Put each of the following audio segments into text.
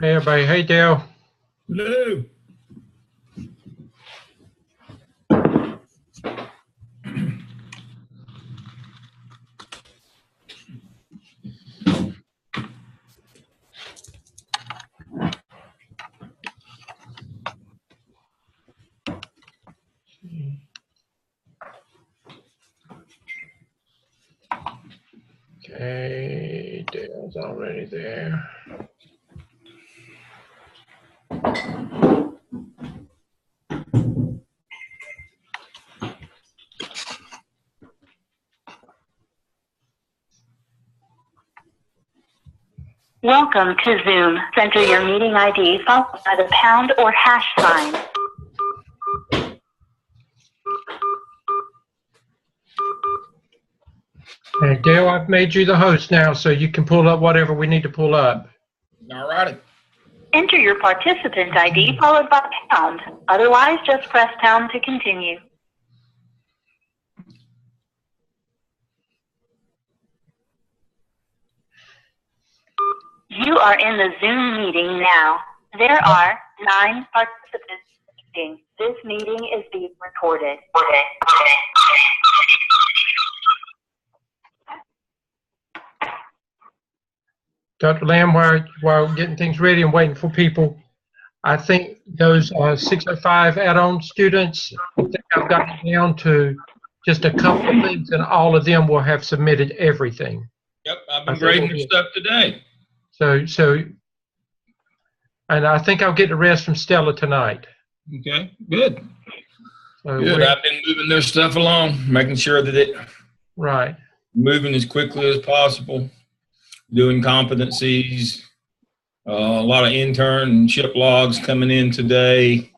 Hey everybody, hey Dale. Hello. Okay, Dale's already there. Welcome to Zoom. Enter your meeting ID followed by the pound or hash sign. Hey Dale, I've made you the host now, so you can pull up whatever we need to pull up. All righty. Enter your participant ID followed by pound. Otherwise, just press pound to continue. You are in the Zoom meeting now. There are 9 participants meeting. This meeting is being recorded. Dr. Lamb, while getting things ready and waiting for people, I think those 605 add-on students, I think I've gotten it down to just a couple of things, and all of them will have submitted everything. Yep, I've been grading your stuff today. So, and I think I'll get the rest from Stella tonight. Okay, good. So Good. I've been moving their stuff along, making sure that it right. moving as quickly as possible, doing competencies, a lot of internship logs coming in today.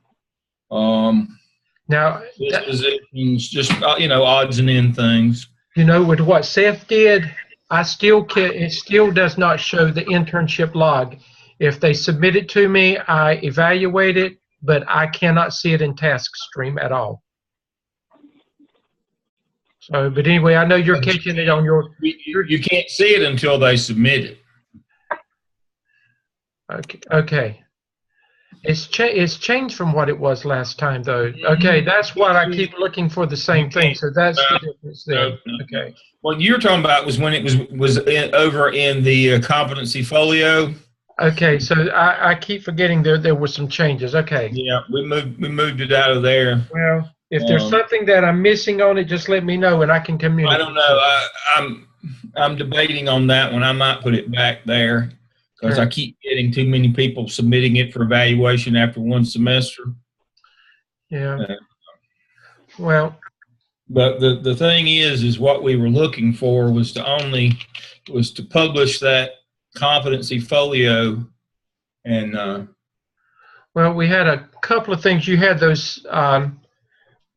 Now, dispositions, just odds and end things. With what Seth did, it still does not show the internship log. If they submit it to me, I evaluate it, but I cannot see it in task stream at all. So, but anyway, I know you're catching it on your. You can't see it until they submit it. Okay. It's changed from what it was last time, though. Okay, that's what I keep looking for, the same thing. So that's the difference there. Okay. What you're talking about was when it was over in the competency folio. Okay, so I keep forgetting there were some changes. Okay. Yeah, we moved it out of there. Well, if there's something that I'm missing on it, just let me know and I can communicate. I don't know. I'm debating on that one. I might put it back there because I keep getting too many people submitting it for evaluation after one semester. Yeah. Well. But the thing is what we were looking for was to publish that competency folio, and well, we had a couple of things. You had those.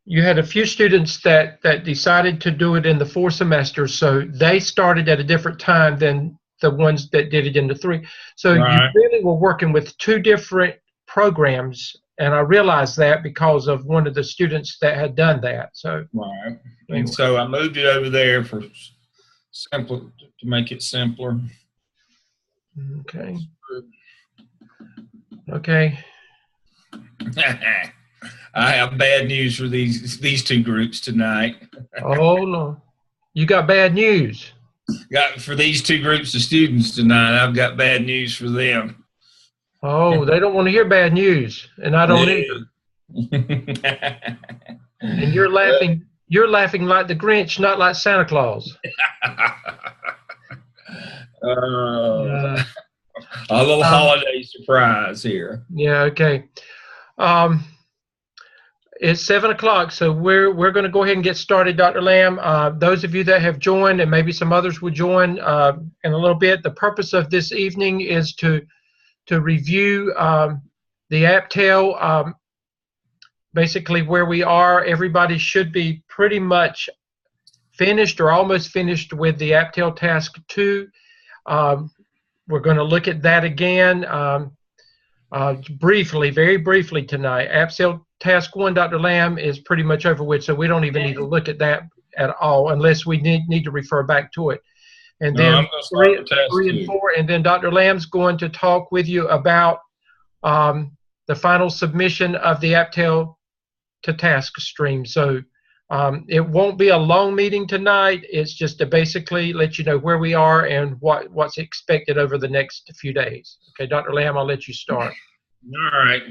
You had a few students that decided to do it in the 4 semesters, so they started at a different time than the ones that did it in the 3. So you really were working with 2 different programs, and I realized that because of one of the students that had done that. So right, and so I moved it over there for simpler, to make it simpler. Okay. Okay. I have bad news for these 2 groups tonight. Oh no, you got bad news. For these 2 groups of students tonight, I've got bad news for them. Oh, they don't want to hear bad news, and I don't either. And you're laughing. You're laughing like the Grinch, not like Santa Claus. A little holiday surprise here. Yeah. Okay. It's 7 o'clock, so we're going to go ahead and get started, Dr. Lamb. Those of you that have joined, and maybe some others will join in a little bit. The purpose of this evening is to review the APTEL. Basically, where we are, everybody should be pretty much finished or almost finished with the APTEL Task 2. We're going to look at that again briefly, very briefly tonight. APTEL Task 1, Dr. Lamb, is pretty much over with, so we don't even need to look at that at all unless we need to refer back to it. And No, then I'm going to start with task 3 and two. 4, and then Dr. Lamb's going to talk with you about the final submission of the Aptel to task stream. So it won't be a long meeting tonight. It's just to basically let you know where we are and what's expected over the next few days. Okay, Dr. Lamb, I'll let you start. All right.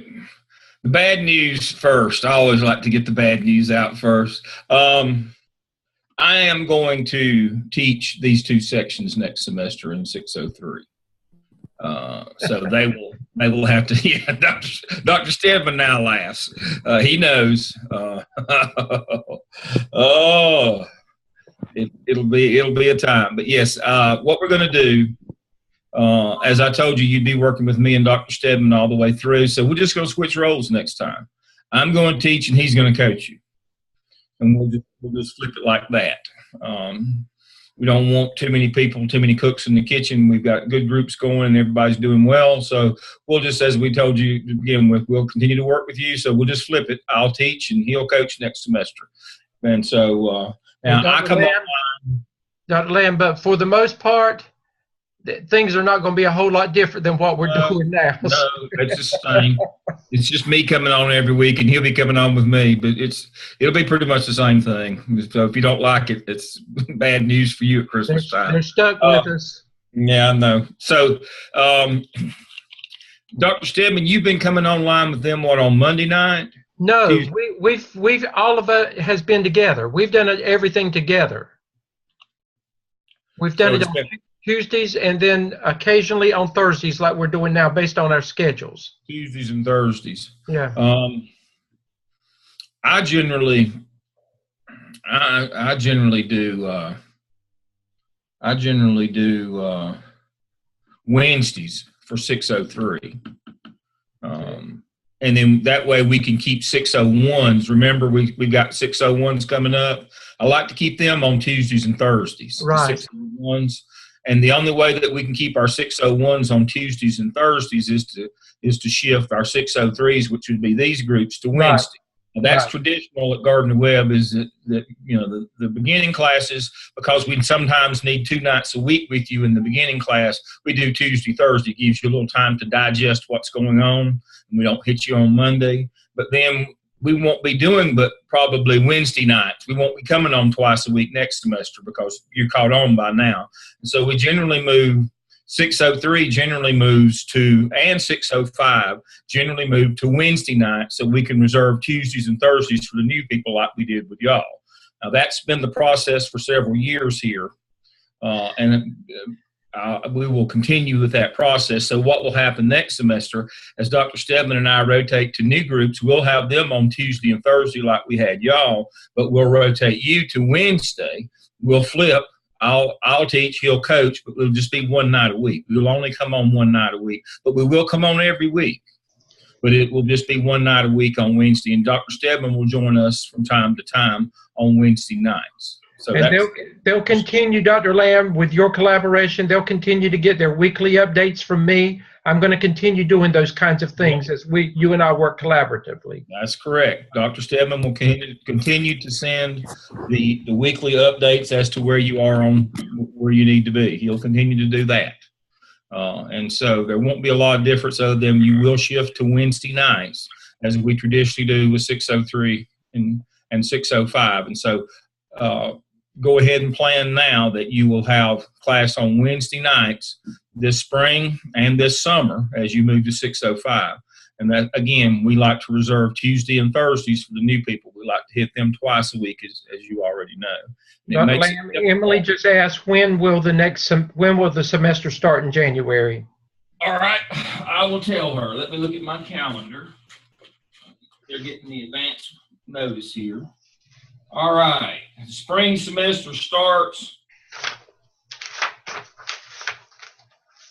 The bad news first. I always like to get the bad news out first. I am going to teach these 2 sections next semester in 603. So they will have to. Yeah, Dr. Stedman now laughs. He knows. Oh, it'll be a time. But yes, what we're going to do. As I told you, you'd be working with me and Dr. Stedman all the way through. So we're just going to switch roles next time. I'm going to teach and he's going to coach you, and we'll just flip it like that. We don't want too many people, too many cooks in the kitchen. We've got good groups going and everybody's doing well. So we'll just, as we told you to begin with, we'll continue to work with you. So we'll just flip it. I'll teach and he'll coach next semester. And so now I come on. Dr. Lamb, but for the most part, things are not going to be a whole lot different than what we're doing now. No, it's just the same. It's just me coming on every week, and he'll be coming on with me. But it'll be pretty much the same thing. So if you don't like it, it's bad news for you at Christmas time. They're stuck with us. Yeah, I know. So, Dr. Stedman, you've been coming online with them on Monday night? No, Tuesday? we've all of it has been together. We've done everything together. We've done it on Tuesdays and then occasionally on Thursdays like we're doing now based on our schedules. Tuesdays and Thursdays. Yeah. I generally do Wednesdays for 603. And then that way we can keep 601s. Remember, we've got 601s coming up. I like to keep them on Tuesdays and Thursdays. Right. 601s. And the only way that we can keep our 601s on Tuesdays and Thursdays is to shift our 603s, which would be these groups, to Wednesday. Right. And that's traditional at Gardner Webb, is that you know, the beginning classes, because we sometimes need 2 nights a week with you in the beginning class, we do Tuesday, Thursday. It gives you a little time to digest what's going on, and we don't hit you on Monday. But then we won't be doing but probably Wednesday nights. We won't be coming on twice a week next semester because you're caught on by now. And so we generally move 603 generally moves to, and 605 generally move to Wednesday night, so we can reserve Tuesdays and Thursdays for the new people like we did with y'all. Now, that's been the process for several years here, and we will continue with that process. So what will happen next semester, as Dr. Stedman and I rotate to new groups, we'll have them on Tuesday and Thursday like we had y'all, but we'll rotate you to Wednesday. We'll flip. I'll teach, he'll coach, but it'll just be 1 night a week. We'll only come on 1 night a week, but we will come on every week. But it will just be 1 night a week on Wednesday, and Dr. Stedman will join us from time to time on Wednesday nights. So and they'll continue, Dr. Lamb, with your collaboration. They'll continue to get their weekly updates from me. I'm going to continue doing those kinds of things as you and I work collaboratively. That's correct. Dr. Stedman will continue to send the weekly updates as to where you are on where you need to be. He'll continue to do that. And so there won't be a lot of difference other than you will shift to Wednesday nights, as we traditionally do with 603 and 605. And so go ahead and plan now that you will have class on Wednesday nights this spring and this summer as you move to 605. And that, again, we like to reserve Tuesday and Thursdays for the new people. We like to hit them twice a week, as you already know. Dr. Lamb, Emily just asked, when will the semester start in January? All right, I will tell her. Let me look at my calendar. They're getting the advance notice here. All right, spring semester starts.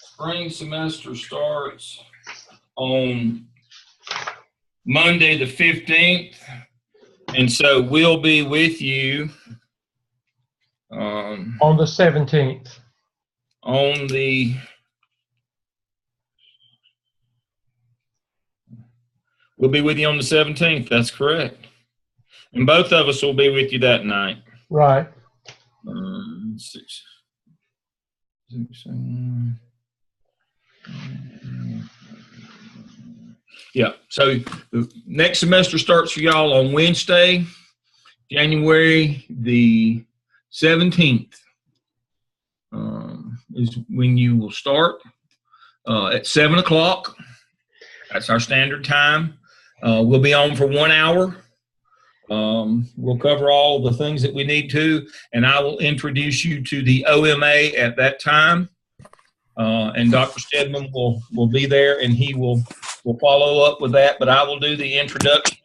Spring semester starts on Monday the 15th, and so we'll be with you on the 17th. We'll be with you on the 17th. That's correct. And both of us will be with you that night. Right. Yeah, so the next semester starts for y'all on Wednesday, January the 17th. Is when you will start at 7 o'clock. That's our standard time. We'll be on for 1 hour. We'll cover all the things that we need to, and I will introduce you to the OMA at that time. And Dr. Stedman will be there, and he will follow up with that. But I will do the introduction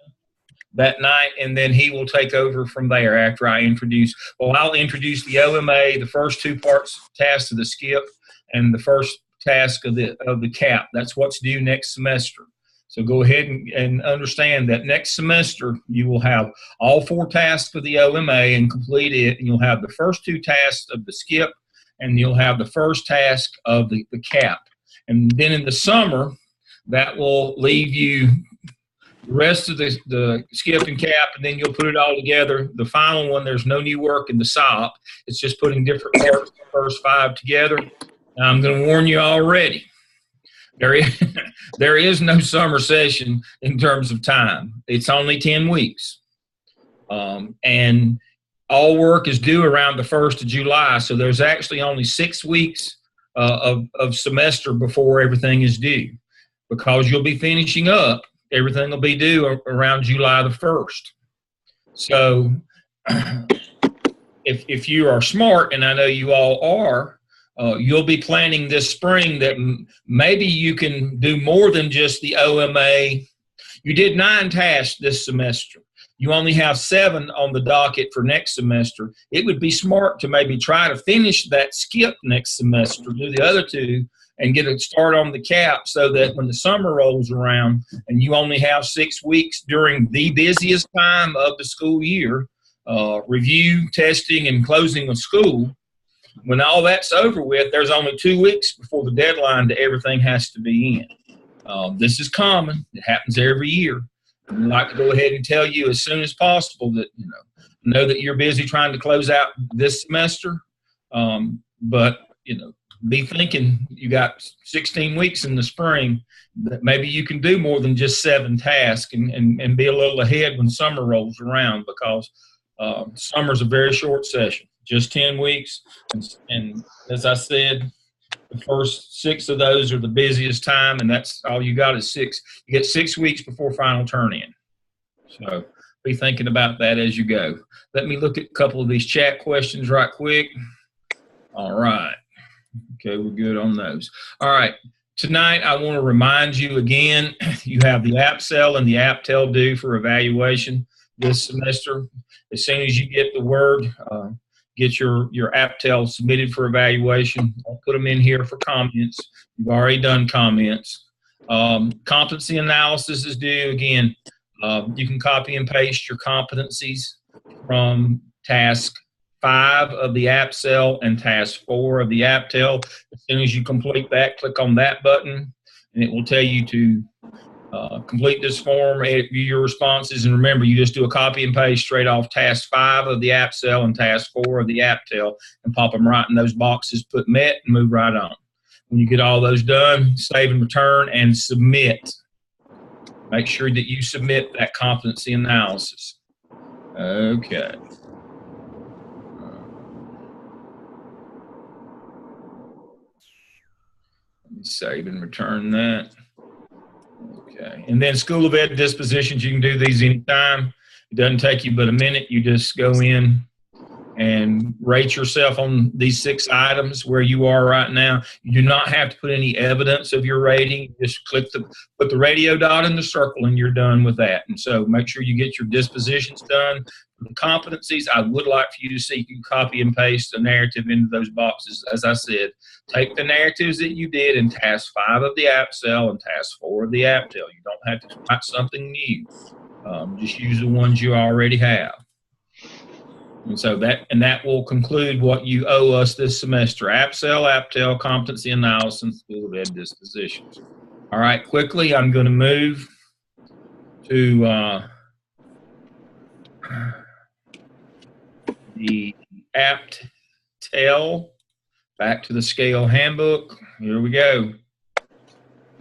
that night, and then he will take over from there after I introduce. Well, I'll introduce the OMA, the first two parts, tasks of the skip, and the first task of the CAP. That's what's due next semester. So go ahead and understand that next semester you will have all 4 tasks for the OMA and complete it, and you'll have the first 2 tasks of the skip, and you'll have the first task of the CAP. And then in the summer, that will leave you the rest of the skip and CAP, and then you'll put it all together. The final one, there's no new work in the SOP. It's just putting different parts of the first 5 together. Now, I'm going to warn you already. There is no summer session in terms of time. It's only 10 weeks. And all work is due around the 1st of July, so there's actually only 6 weeks of semester before everything is due, because you'll be finishing up. Everything will be due around July the 1st. So if you are smart, and I know you all are, you'll be planning this spring that maybe you can do more than just the OMA. You did 9 tasks this semester. You only have 7 on the docket for next semester. It would be smart to maybe try to finish that skip next semester, do the other 2, and get a start on the CAP, so that when the summer rolls around and you only have 6 weeks during the busiest time of the school year, review, testing, and closing of school, when all that's over with, there's only 2 weeks before the deadline that everything has to be in. This is common. It happens every year. I'd like to go ahead and tell you as soon as possible that, know that you're busy trying to close out this semester, but, be thinking you got 16 weeks in the spring, that maybe you can do more than just 7 tasks and be a little ahead when summer rolls around, because summer's a very short session, just 10 weeks. And as I said, the first 6 of those are the busiest time, and that's all you got is 6. You get 6 weeks before final turn-in. So be thinking about that as you go. Let me look at a couple of these chat questions right quick. All right. Okay, we're good on those. All right. Tonight, I want to remind you again, you have the AppSell and the AppTel due for evaluation this semester. As soon as you get the word, get your AppTel submitted for evaluation. I'll put them in here for comments. You've already done comments. Competency analysis is due. Again, you can copy and paste your competencies from task 5 of the AppSell and task 4 of the AppTel. As soon as you complete that, click on that button, and it will tell you to complete this form, view your responses, and remember, you just do a copy and paste straight off task 5 of the AppSell and task 4 of the AppTel and pop them right in those boxes, put met, and move right on. When you get all those done, save and return and submit. Make sure that you submit that competency analysis. Okay. Let me save and return that. Okay. And then School of Ed dispositions, you can do these anytime. It doesn't take you but a minute. You just go in and rate yourself on these 6 items where you are right now. You do not have to put any evidence of your rating. Just put the radio dot in the circle and you're done with that. And so make sure you get your dispositions done. The competencies, I would like for you to see if you copy and paste the narrative into those boxes. As I said, take the narratives that you did in task 5 of the AppSell and task 4 of the AppTel. You don't have to write something new. Just use the ones you already have. And so that will conclude what you owe us this semester: AppSell, AppTel, competency analysis, School of Ed dispositions. All right, quickly, I'm going to move to the AppTel Back to the scale handbook. Here we go.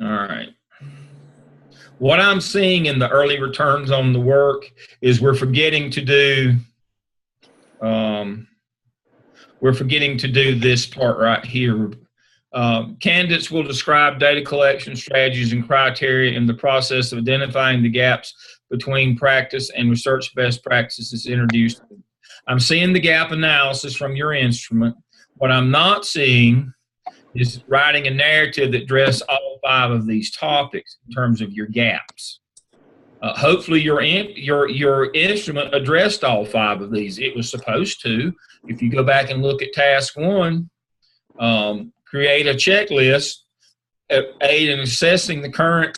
All right. What I'm seeing in the early returns on the work is we're forgetting to do this part right here. Candidates will describe data collection strategies and criteria in the process of identifying the gaps between practice and research best practices introduced. I'm seeing the gap analysis from your instrument. What I'm not seeing is writing a narrative that addresses all 5 of these topics in terms of your gaps. Hopefully your instrument addressed all 5 of these. It was supposed to. If you go back and look at task 1, create a checklist, aid in assessing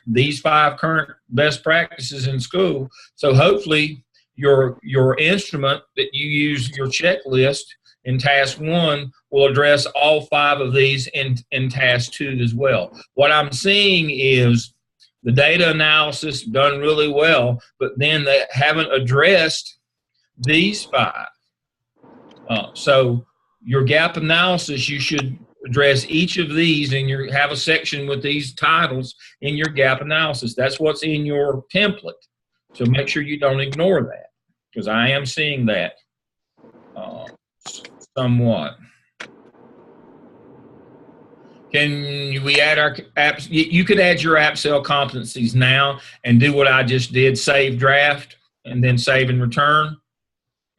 these 5 current best practices in school. So hopefully your instrument that you use, your checklist in task 1, will address all 5 of these in task 2 as well. What I'm seeing is the data analysis done really well, but then they haven't addressed these 5. So your gap analysis, you should address each of these, and have a section with these titles in your gap analysis. That's what's in your template. So make sure you don't ignore that, because I am seeing that somewhat. Can we add our apps? You could add your app cell competencies now and do what I just did, save draft, and then save and return.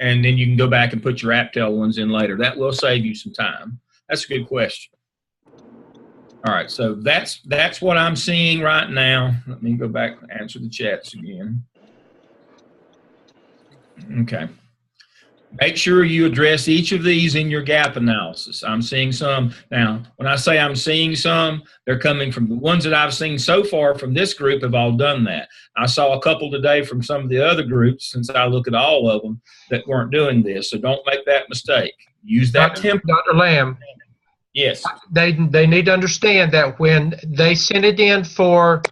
And then you can go back and put your AppTel ones in later. That will save you some time. That's a good question. All right, so that's what I'm seeing right now. Let me go back and answer the chats again. Okay. Make sure you address each of these in your gap analysis. I'm seeing some. Now, when I say I'm seeing some, they're coming from the ones that I've seen so far from this group have all done that. I saw a couple today from some of the other groups, since I look at all of them, that weren't doing this. So don't make that mistake. Use that template. Dr. Lamb. Yes. They need to understand that when they sent it in for,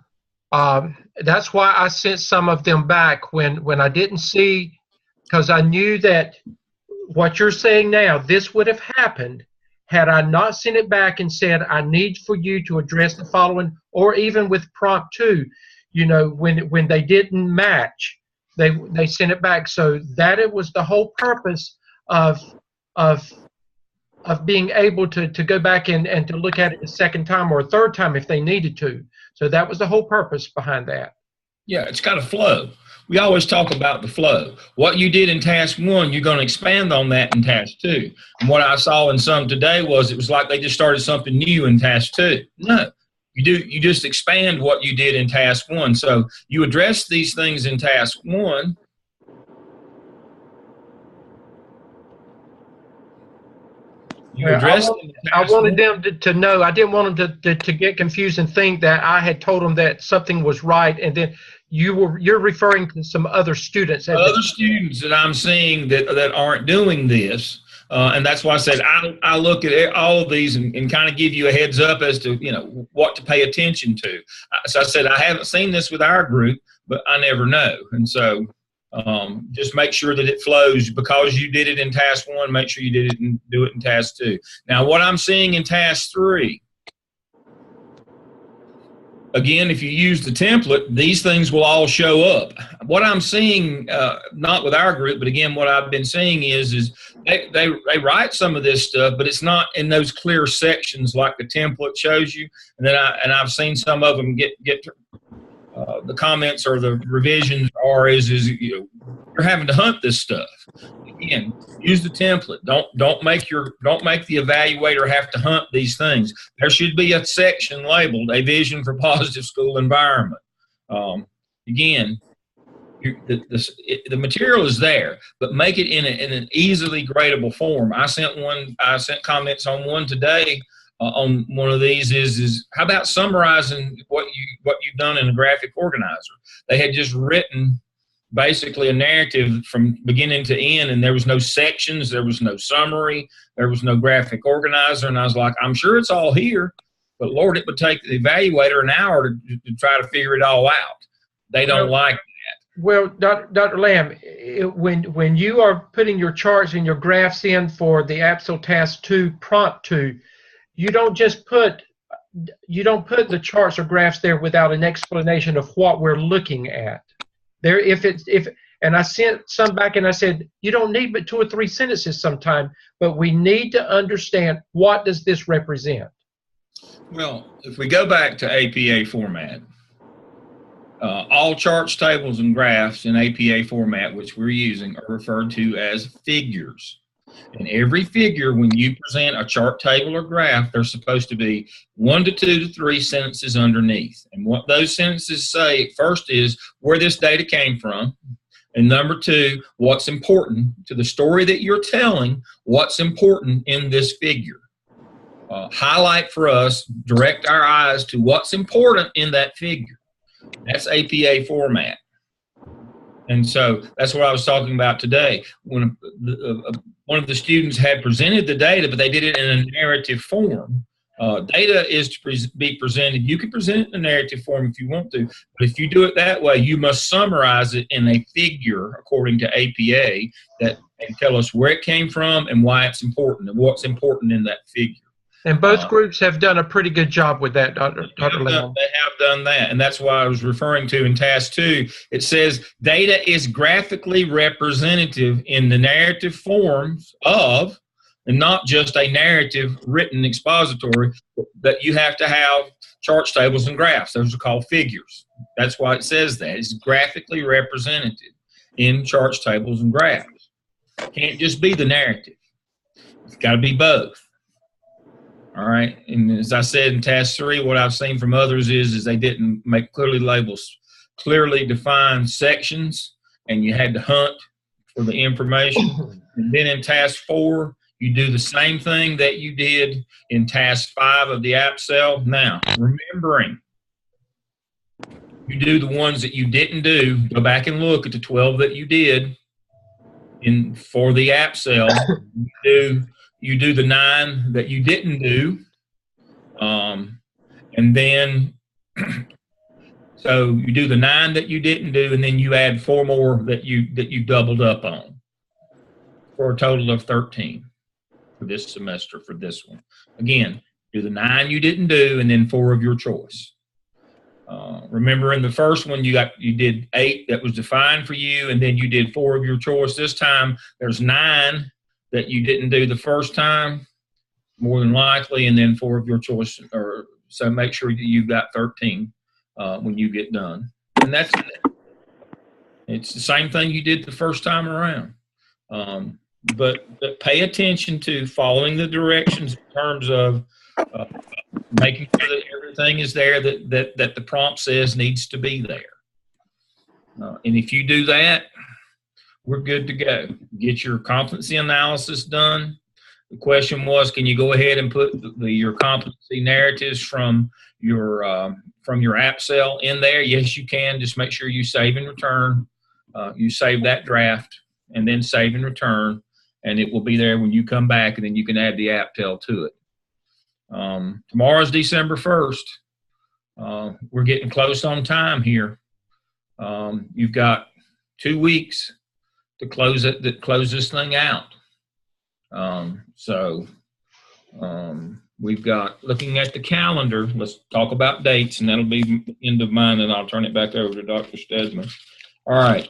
that's why I sent some of them back when I didn't see, because I knew that what you're saying now, this would have happened had I not sent it back and said, I need for you to address the following, or even with prompt 2, you know, when they didn't match, they sent it back. So that it was the whole purpose of being able to go back and to look at it a second time or a third time if they needed to. So that was the whole purpose behind that. Yeah, it's got a flow. We always talk about the flow. What you did in task 1, you're going to expand on that in task 2. And what I saw in some today was it was like they just started something new in task 2. No, you just expand what you did in task 1. So you address these things in task 1. I wanted them to know. I didn't want them to get confused and think that I had told them that something was right, and then you're referring to some other students. Other students that I'm seeing that aren't doing this, and that's why I said I look at all of these and kind of give you a heads up as to what to pay attention to. So I said I haven't seen this with our group, but I never know, and so. Just make sure that it flows. Because you did it in task 1, make sure you do it in task 2. Now, what I'm seeing in task 3, again, if you use the template, these things will all show up. What I'm seeing, not with our group, but again, what I've been seeing is they write some of this stuff, but it's not in those clear sections like the template shows you. And then I've seen some of them get the comments or the revisions are you're having to hunt this stuff. Again, use the template. Don't make the evaluator have to hunt these things. There should be a section labeled "A Vision for Positive School Environment." Again, the material is there, but make it in an easily gradable form. I sent comments on one today. On one of these is how about summarizing what you've done in a graphic organizer? They had just written basically a narrative from beginning to end, and there was no sections, there was no summary, there was no graphic organizer, and I was like, I'm sure it's all here, but Lord, it would take the evaluator an hour to try to figure it all out. They don't like that. Well, Dr. Lamb, when you are putting your charts and your graphs in for the APSO Task 2 Prompt 2, you don't put the charts or graphs there without an explanation of what we're looking at. There, and I sent some back and I said, you don't need but 2 or 3 sentences sometime, but we need to understand, what does this represent? Well, if we go back to APA format, all charts, tables, and graphs in APA format, which we're using, are referred to as figures. And every figure, when you present a chart, table, or graph, there's supposed to be 1 to 2 to 3 sentences underneath. And what those sentences say, first, is where this data came from. And number 2, what's important to the story that you're telling, what's important in this figure. Highlight for us, direct our eyes to what's important in that figure. That's APA format. And so that's what I was talking about today. When one of the students had presented the data, but they did it in a narrative form. Data is to be presented. You can present it in a narrative form if you want to, but if you do it that way, you must summarize it in a figure according to APA and tell us where it came from and why it's important and what's important in that figure. And both groups have done a pretty good job with that, Dr. Lamb. They have done that, and that's why I was referring to in task 2. It says data is graphically representative in the narrative forms of, and not just a narrative written expository, that you have to have charts, tables, and graphs. Those are called figures. That's why it says that. It's graphically represented in charts, tables, and graphs. It can't just be the narrative. It's got to be both. All right, and as I said in task 3, what I've seen from others is they didn't make clearly defined sections, and you had to hunt for the information. And then in task 4, you do the same thing that you did in task 5 of the app cell. Now, remembering, you do the ones that you didn't do. Go back and look at the 12 that you did for the app cell. You do the 9 that you didn't do, and then so you do the 9 that you didn't do, and then you add 4 more that you doubled up on, for a total of 13 for this semester for this one. Again, do the 9 you didn't do, and then 4 of your choice. Remember, in the first one you did 8 that was defined for you, and then you did 4 of your choice. This time there's 9 that you didn't do the first time, more than likely, and then 4 of your choice. So make sure that you've got 13 when you get done. And that's it. It's the same thing you did the first time around. But pay attention to following the directions in terms of making sure that everything is there that the prompt says needs to be there. And if you do that, we're good to go. Get your competency analysis done. The question was, can you go ahead and put your competency narratives from your app cell in there? Yes, you can. Just make sure you save and return. You save that draft and then save and return, and it will be there when you come back, and then you can add the app tel to it. Tomorrow's December 1st. We're getting close on time here. You've got 2 weeks to close this thing out. We've got, looking at the calendar, let's talk about dates, and that'll be the end of mine, and I'll turn it back over to Dr. Stedman. All right.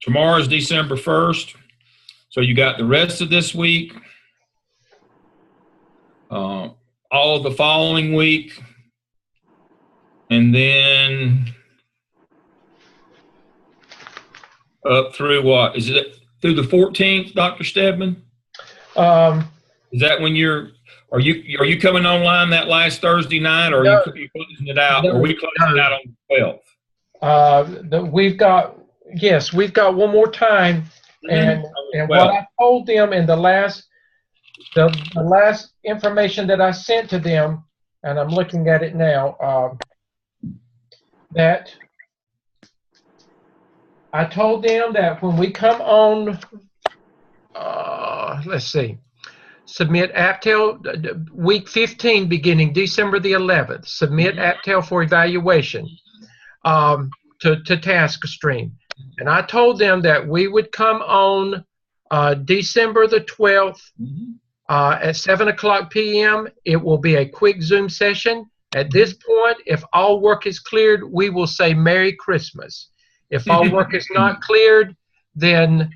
Tomorrow is December 1st, so you got the rest of this week, all of the following week, and then up through what? Is it through the 14th, Dr. Stedman? Is that when are you coming online that last Thursday night, or are you closing it out, or are we closing it out on the 12th? We've got one more time, and what I told them in the last information that I sent to them, and I'm looking at it now, that I told them that when we come on, let's see, submit AppTel week 15 beginning December the 11th. Submit AppTel for evaluation to TaskStream. And I told them that we would come on December the 12th at 7 o'clock p.m. It will be a quick Zoom session. At this point, if all work is cleared, we will say Merry Christmas. If all work is not cleared, then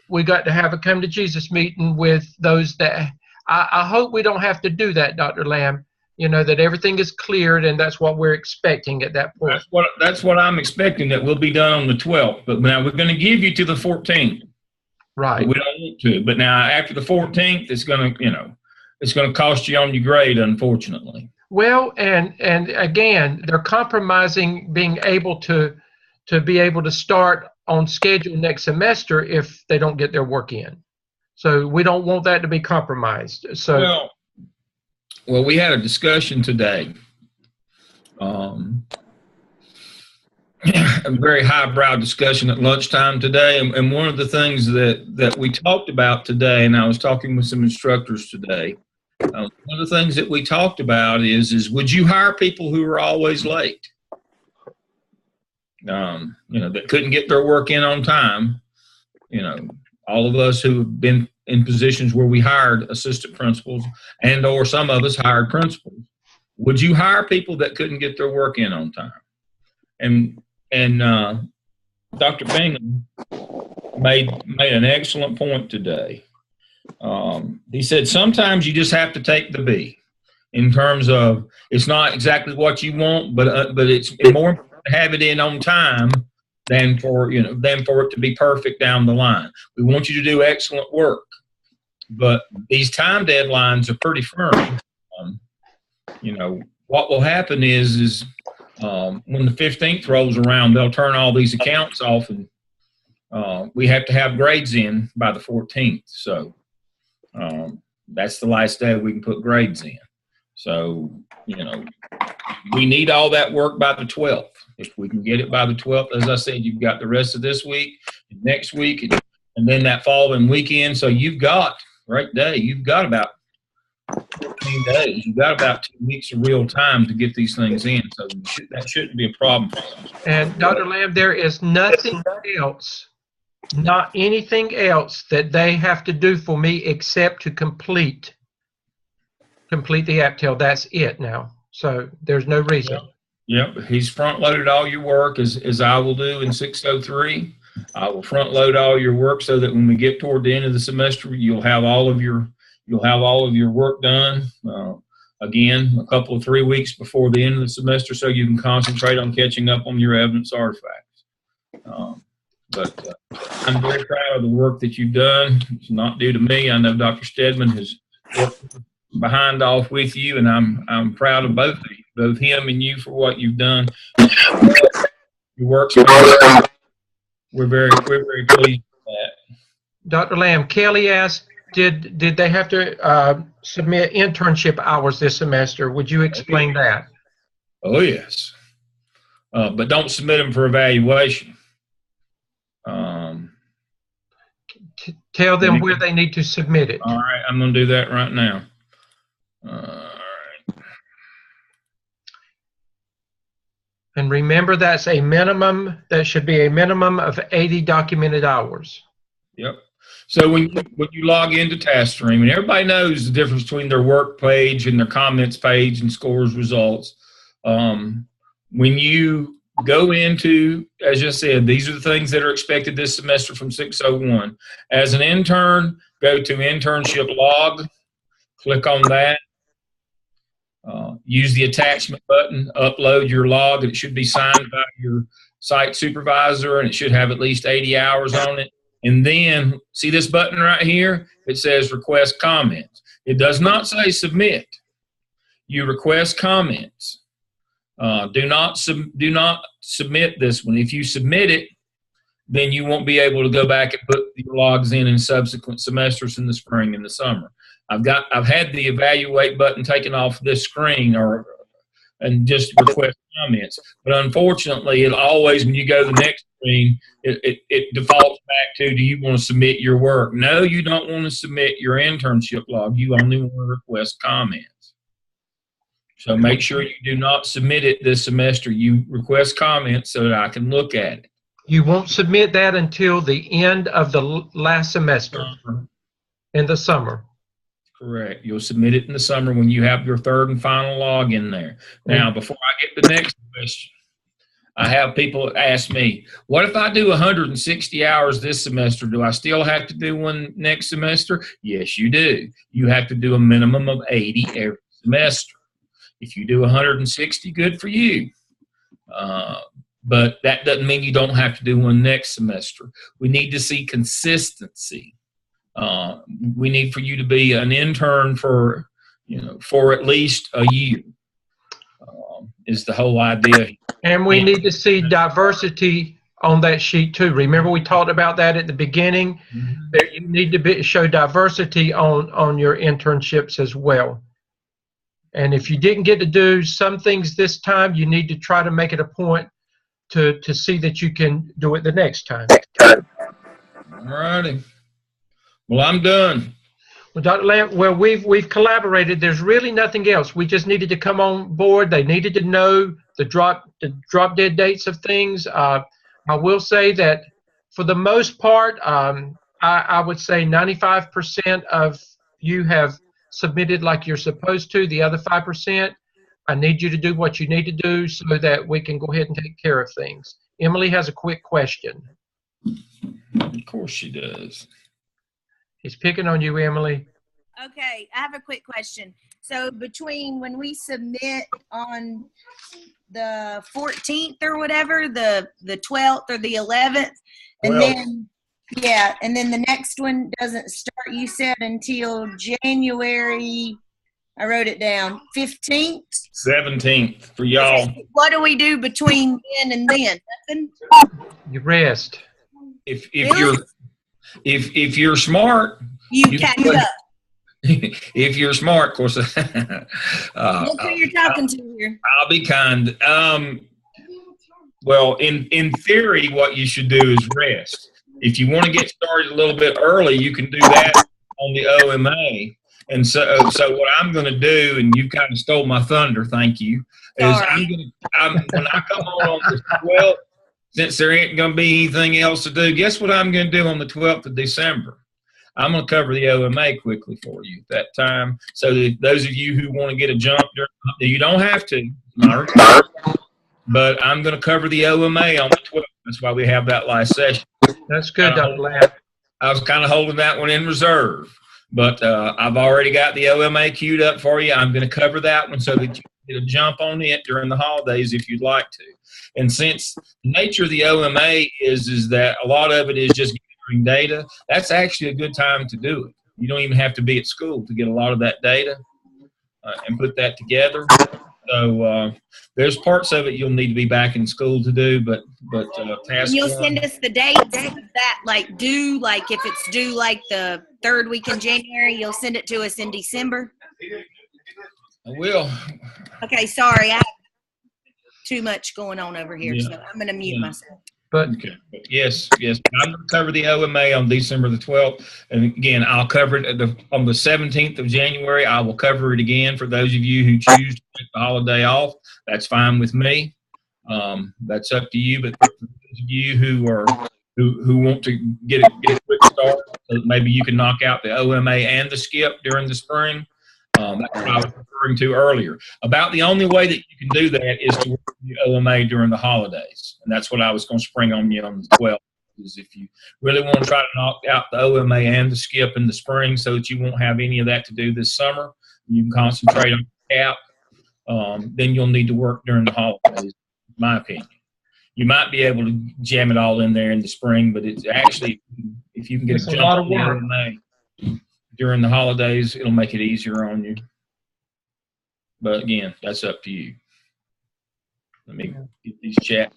we got to have a come to Jesus meeting with those that I hope we don't have to do that, Dr. Lamb. You know, that everything is cleared, and that's what we're expecting at that point. That's what I'm expecting, that will be done on the 12th. But now we're going to give you to the 14th. Right. We don't want to. But now after the 14th, it's going to, it's going to cost you on your grade, unfortunately. Well, and again, they're compromising being able to be able to start on schedule next semester if they don't get their work in. So we don't want that to be compromised. So well, we had a discussion today, a very highbrow discussion at lunchtime today, and one of the things that we talked about today, and I was talking with some instructors today, one of the things that we talked about is would you hire people who are always late? That couldn't get their work in on time. All of us who have been in positions where we hired assistant principals and or some of us hired principals, would you hire people that couldn't get their work in on time? And Dr. Bingham made an excellent point today. He said sometimes you just have to take the B, in terms of it's not exactly what you want, but it's more important to have it in on time than for it to be perfect down the line. We want you to do excellent work, but these time deadlines are pretty firm. What will happen is when the 15th rolls around, they'll turn all these accounts off, and we have to have grades in by the 14th. So that's the last day we can put grades in. So, we need all that work by the 12th. If we can get it by the 12th, as I said, you've got the rest of this week, and next week, and then that following weekend. So you've got about 14 days. You've got about 2 weeks of real time to get these things in. So that shouldn't be a problem. And Dr. Lamb, there is nothing else, not anything else that they have to do for me except to complete the APTEL. That's it now. So there's no reason. Yep. He's front loaded all your work as I will do in 603. I will front load all your work so that when we get toward the end of the semester, you'll have all of your work done. Again, a couple of 3 weeks before the end of the semester, so you can concentrate on catching up on your evidence artifacts. But I'm very proud of the work that you've done. It's not due to me. I know Dr. Stedman has worked behind off with you, and I'm proud of both him and you for what you've done. Your work's we're very pleased with that. Dr. Lamb, Kelly asked, did they have to submit internship hours this semester? Would you explain that? Oh, yes. But don't submit them for evaluation. Tell them where they need to submit it. All right, I'm going to do that right now. All right. And remember, that's a minimum. That should be a minimum of 80 documented hours. Yep. So when you log into TaskStream, and everybody knows the difference between their work page and their comments page and scores results. When you go into, as I said, these are the things that are expected this semester from 601. As an intern, go to internship log, click on that. Use the attachment button, upload your log. It should be signed by your site supervisor, and it should have at least 80 hours on it. And then, see this button right here? It says request comments. It does not say submit. You request comments. Do not submit this one. If you submit it, then you won't be able to go back and put your logs in subsequent semesters in the spring and the summer. I've had the evaluate button taken off this screen and just request comments. But unfortunately, it always, when you go to the next screen, it defaults back to, do you want to submit your work? No, you don't want to submit your internship log. You only want to request comments. So make sure you do not submit it this semester. You request comments so that I can look at it. You won't submit that until the end of the last semester in the summer. Correct. You'll submit it in the summer when you have your third and final log in there. Now, before I get to the next question, I have people ask me, what if I do 160 hours this semester? Do I still have to do one next semester? Yes, you do. You have to do a minimum of 80 every semester. If you do 160, good for you. But that doesn't mean you don't have to do one next semester. We need to see consistency. We need for you to be an intern for at least a year. Is the whole idea. And we need to see diversity on that sheet too. Remember we talked about that at the beginning. That you need to show diversity on your internships as well. And if you didn't get to do some things this time, you need to try to make it a point to see that you can do it the next time. All righty. Well, I'm done. Well, Dr. Lamb, well, we've collaborated. There's really nothing else. We just needed to come on board. They needed to know the drop dead dates of things. I will say that for the most part, I would say 95% of you have submitted like you're supposed to. The other 5%, I need you to do what you need to do so that we can go ahead and take care of things. Emily has a quick question. Of course she does. He's picking on you, Emily. Okay, I have a quick question. So between when we submit on the 14th or whatever, the 12th or the 11th, and then the next one doesn't start, you said, until January, I wrote it down, 15th? 17th for y'all. Okay, what do we do between then and then? Nothing? You rest. If you're smart, you catch up. If you're smart, of course. Look who you're talking to here. I'll be kind. Well, in theory, what you should do is rest. If you want to get started a little bit early, you can do that on the OMA. And so what I'm going to do, and you kind of stole my thunder, thank you, is when I come on the 12th, since there ain't going to be anything else to do, guess what I'm going to do on the 12th of December? I'm going to cover the OMA quickly for you at that time. So that those of you who want to get a jump, you don't have to, but I'm going to cover the OMA on the 12th. That's why we have that last session. That's good, Dr. Lamb. I was kind of holding that one in reserve, but I've already got the OMA queued up for you. I'm going to cover that one so that you can get a jump on it during the holidays if you'd like to. And since the nature of the OMA is that a lot of it is just gathering data, that's actually a good time to do it. You don't even have to be at school to get a lot of that data and put that together. So there's parts of it you'll need to be back in school to do, but task You'll one, send us the dates of that, like if it's due like the third week in January, you'll send it to us in December. I will. Okay, sorry, I have too much going on over here, so I'm going to mute myself. But okay. Yes. I'm going to cover the OMA on December the 12th. And again, I'll cover it on the 17th of January. I will cover it again for those of you who choose to take the holiday off. That's fine with me. That's up to you. But for those of you who want to get a quick start, so maybe you can knock out the OMA and the skip during the spring. That's what I was referring to earlier. About the only way that you can do that is to work the OMA during the holidays. And that's what I was going to spring on you on the 12th, is if you really want to try to knock out the OMA and the skip in the spring so that you won't have any of that to do this summer, you can concentrate on the cap, then you'll need to work during the holidays, in my opinion. You might be able to jam it all in there in the spring, but it's actually, if you can get a jump on the OMA during the holidays, it'll make it easier on you. But again, that's up to you. Let me get these chats.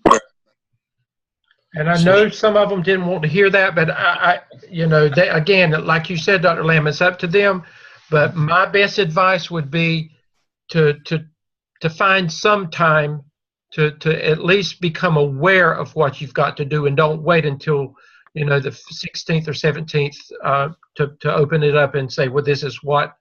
And I know some of them didn't want to hear that, but again, like you said, Dr. Lamb, it's up to them. But my best advice would be to find some time to at least become aware of what you've got to do, and don't wait until the 16th or 17th to open it up and say, well, this is what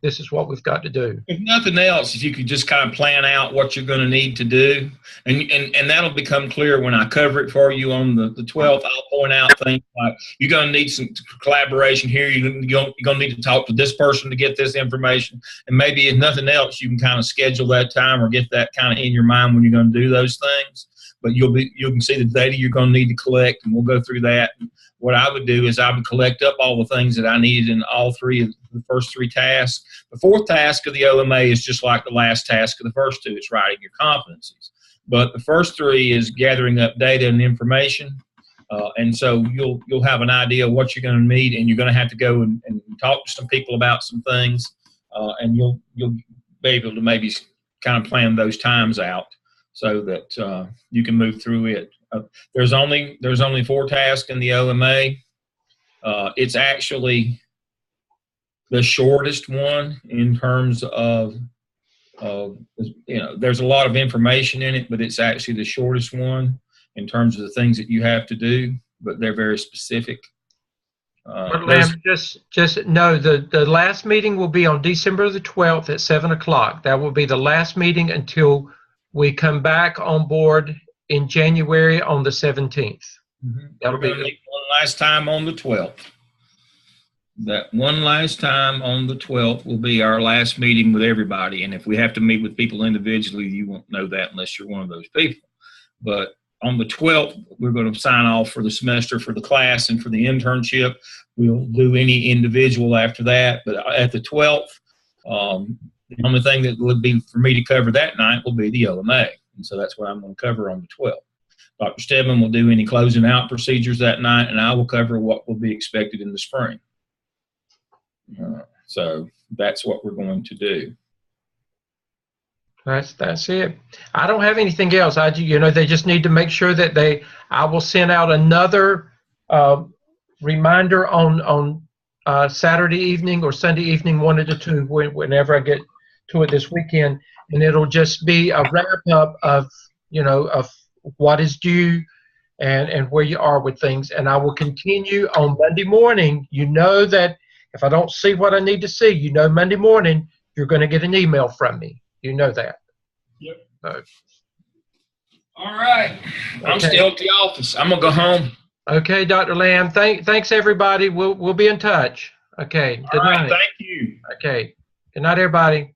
this is what we've got to do. If nothing else, if you could just kind of plan out what you're going to need to do, and that'll become clear when I cover it for you on the 12th. I'll point out things like you're going to need some collaboration here. You're going to need to talk to this person to get this information. And maybe if nothing else, you can kind of schedule that time or get that kind of in your mind when you're going to do those things. But you can see the data you're going to need to collect, and we'll go through that. What I would do is I would collect up all the things that I needed in all three of the first three tasks. The fourth task of the OMA is just like the last task of the first two. It's writing your competencies. But the first three is gathering up data and information. And so you'll have an idea of what you're going to need, and you're going to have to go and talk to some people about some things, and you'll be able to maybe kind of plan those times out so that you can move through it. There's only 4 tasks in the OMA. It's actually the shortest one in terms of there's a lot of information in it, but it's actually the shortest one in terms of the things that you have to do, but they're very specific. Just know the last meeting will be on December the 12th at 7 o'clock. That will be the last meeting until we come back on board in January on the 17th. That'll be one last time on the 12th. That one last time on the 12th will be our last meeting with everybody. And if we have to meet with people individually, you won't know that unless you're one of those people. But on the 12th, we're going to sign off for the semester for the class and for the internship. We'll do any individual after that. But at the 12th, the only thing that would be for me to cover that night will be the OMA. And so that's what I'm going to cover on the 12th. Dr. Stedman will do any closing out procedures that night, and I will cover what will be expected in the spring. So that's what we're going to do. That's it. I don't have anything else. They just need to make sure that I will send out another reminder on Saturday evening or Sunday evening, 1 to 2, whenever I get to it this weekend, and it'll just be a wrap up of what is due and where you are with things. And I will continue on Monday morning. You know that if I don't see what I need to see, Monday morning you're going to get an email from me. You know that. Yep. All right. I'm still at the office. I'm going to go home. Okay, Dr. Lamb. Thanks, everybody. We'll be in touch. Okay. Good night. Thank you. Okay. Good night, everybody.